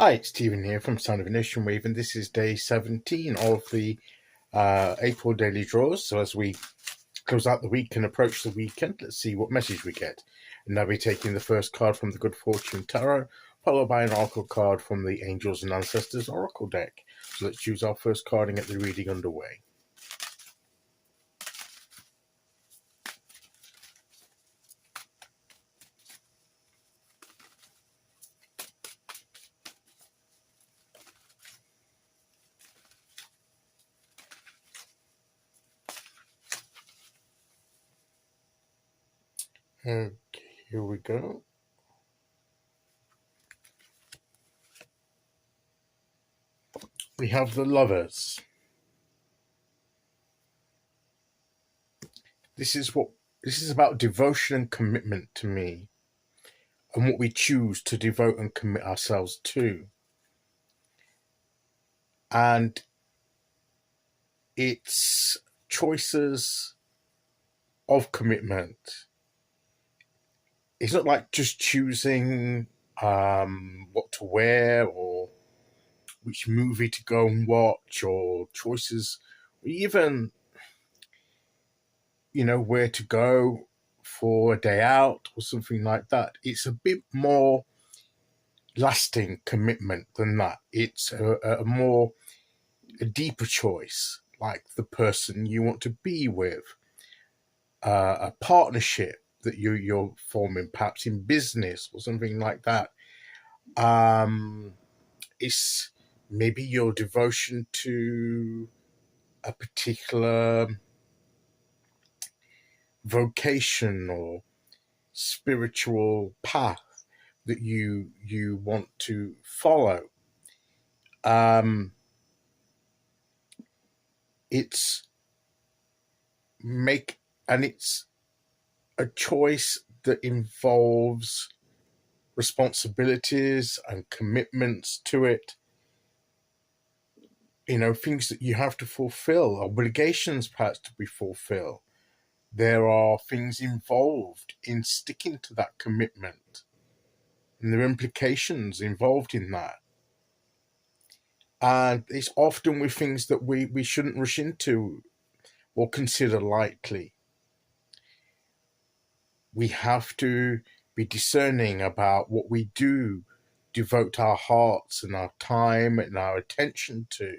Hi, it's Stephen here from Sound of a Nation Wave, and this is day 17 of the April daily draws. So as we close out the week and approach the weekend, let's see what message we get. And I'll be taking the first card from the Good Fortune Tarot, followed by an oracle card from the Angels and Ancestors Oracle deck. So let's choose our first card and get the reading underway. Okay, here we go. We have the Lovers. This is about devotion and commitment to me, and what we choose to devote and commit ourselves to. And it's choices of commitment. It's not like just choosing what to wear or which movie to go and watch, or choices, or even, where to go for a day out or something like that. It's a bit more lasting commitment than that. It's a deeper choice, like the person you want to be with, a partnership that you're forming, perhaps in business or something like that. It's maybe your devotion to a particular vocation or spiritual path that you want to follow. It's it's a choice that involves responsibilities and commitments to it. Things that you have to fulfill, obligations perhaps to be fulfilled. There are things involved in sticking to that commitment, and there are implications involved in that. And it's often with things that we shouldn't rush into or consider lightly. We have to be discerning about what we do devote our hearts and our time and our attention to.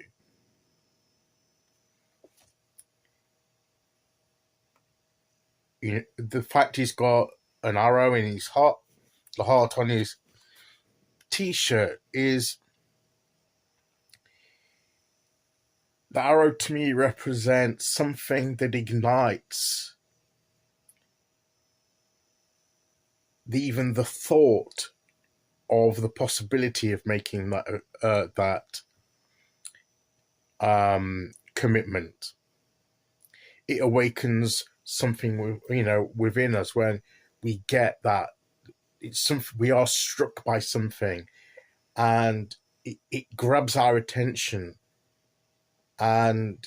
The fact he's got an arrow in his heart, the heart on his t-shirt, is the arrow to me represents something that ignites even the thought of the possibility of making that commitment. It awakens something within us when we get that it's something, we are struck by something, and it grabs our attention, and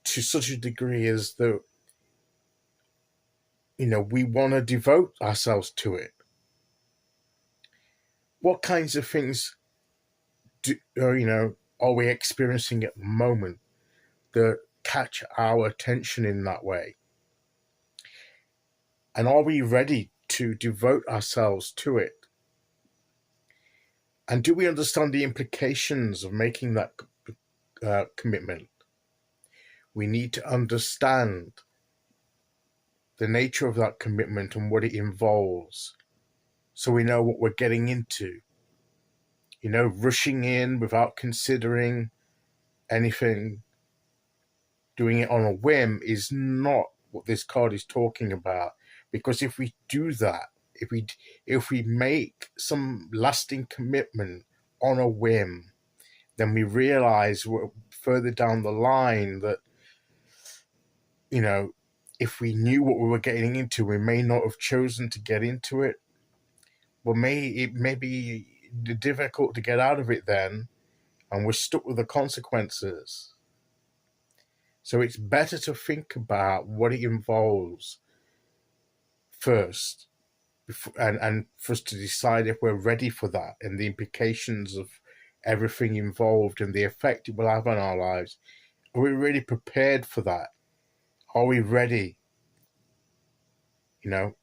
to such a degree as that we want to devote ourselves to it. What kinds of things are we experiencing at the moment that catch our attention in that way? And are we ready to devote ourselves to it? And do we understand the implications of making that commitment? We need to understand the nature of that commitment and what it involves, so we know what we're getting into. Rushing in without considering anything, doing it on a whim, is not what this card is talking about. Because if we do that, if we make some lasting commitment on a whim, then we realize further down the line that if we knew what we were getting into, we may not have chosen to get into it. Well, it may be difficult to get out of it then, and we're stuck with the consequences. So it's better to think about what it involves first, and for us to decide if we're ready for that and the implications of everything involved and the effect it will have on our lives. Are we really prepared for that? Are we ready?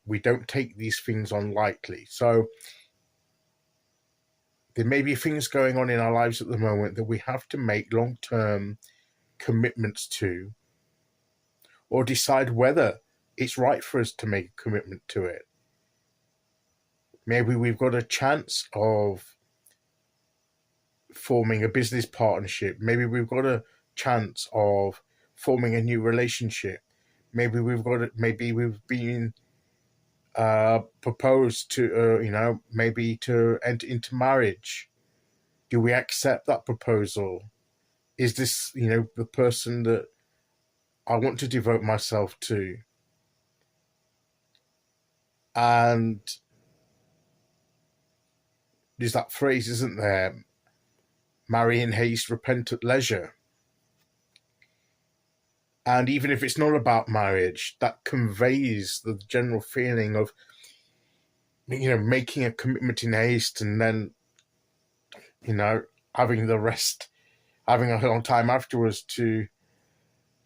We don't take these things on lightly. So there may be things going on in our lives at the moment that we have to make long-term commitments to, or decide whether it's right for us to make a commitment to it. Maybe we've got a chance of forming a business partnership. Maybe we've got a chance of forming a new relationship. Maybe we've been proposed to, maybe to enter into marriage. Do we accept that proposal? Is this, the person that I want to devote myself to? And there's that phrase, isn't there? Marry in haste, repent at leisure. And even if it's not about marriage, that conveys the general feeling of, making a commitment in haste and then, having a long time afterwards to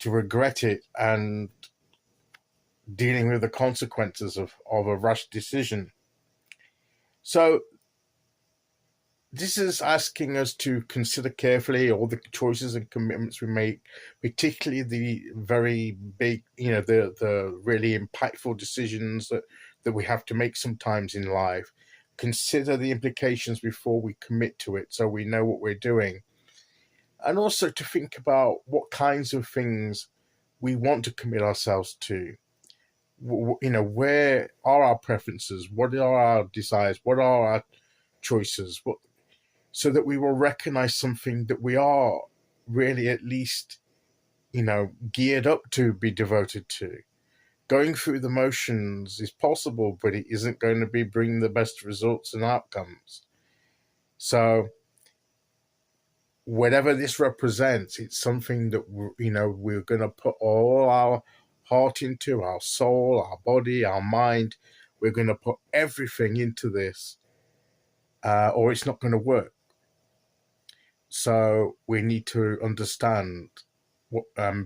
regret it and dealing with the consequences of a rash decision. So this is asking us to consider carefully all the choices and commitments we make, particularly the very big, the really impactful decisions that we have to make sometimes in life. Consider the implications before we commit to it so we know what we're doing. And also to think about what kinds of things we want to commit ourselves to. Where are our preferences? What are our desires? What are our choices? So that we will recognize something that we are really at least, geared up to be devoted to. Going through the motions is possible, but it isn't going to bring the best results and outcomes. So whatever this represents, it's something that we're going to put all our heart into, our soul, our body, our mind. We're going to put everything into this, or it's not going to work. So we need to understand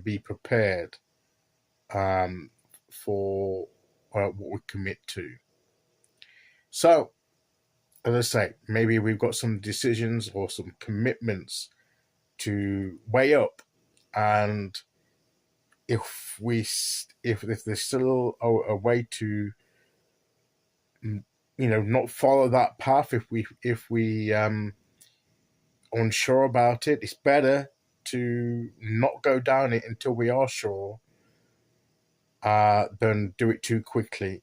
be prepared for what we commit to. So, as I say, maybe we've got some decisions or some commitments to weigh up, and if there's still a way to, not follow that path, if we unsure about it, it's better to not go down it until we are sure, than do it too quickly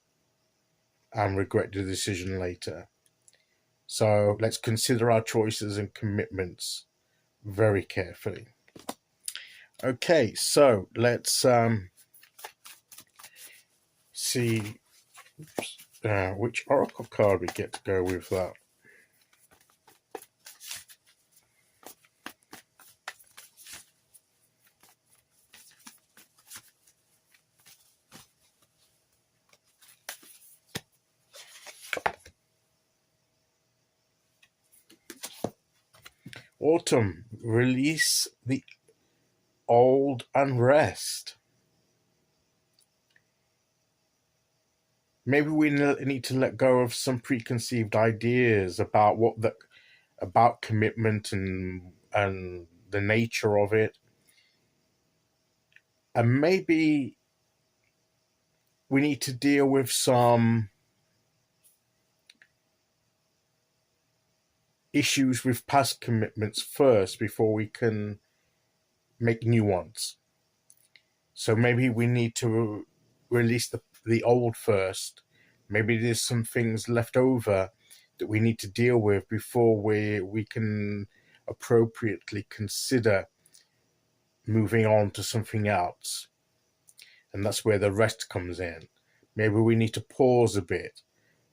and regret the decision later. So let's consider our choices and commitments very carefully. Okay, so let's see which oracle card we get to go with that. Autumn, release the old and rest. Maybe we need to let go of some preconceived ideas about about commitment and the nature of it. And maybe we need to deal with some issues with past commitments first before we can make new ones. So maybe we need to release the old first. Maybe there's some things left over that we need to deal with before we can appropriately consider moving on to something else. And that's where the rest comes in. Maybe we need to pause a bit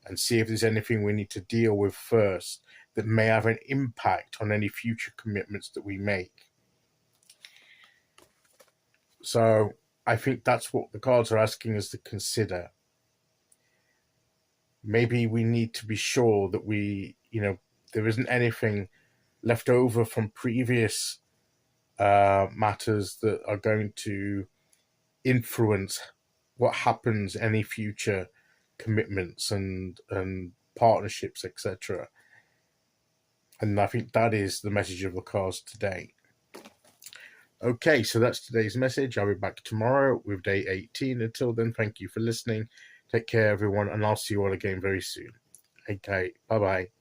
and see if there's anything we need to deal with first that may have an impact on any future commitments that we make. So I think that's what the cards are asking us to consider. maybe we need to be sure that there isn't anything left over from previous matters that are going to influence what happens, any future commitments and partnerships, etc. And I think that is the message of the cards today. Okay, so that's today's message. I'll be back tomorrow with day 18. Until then, thank you for listening. Take care, everyone, and I'll see you all again very soon. Okay, bye-bye.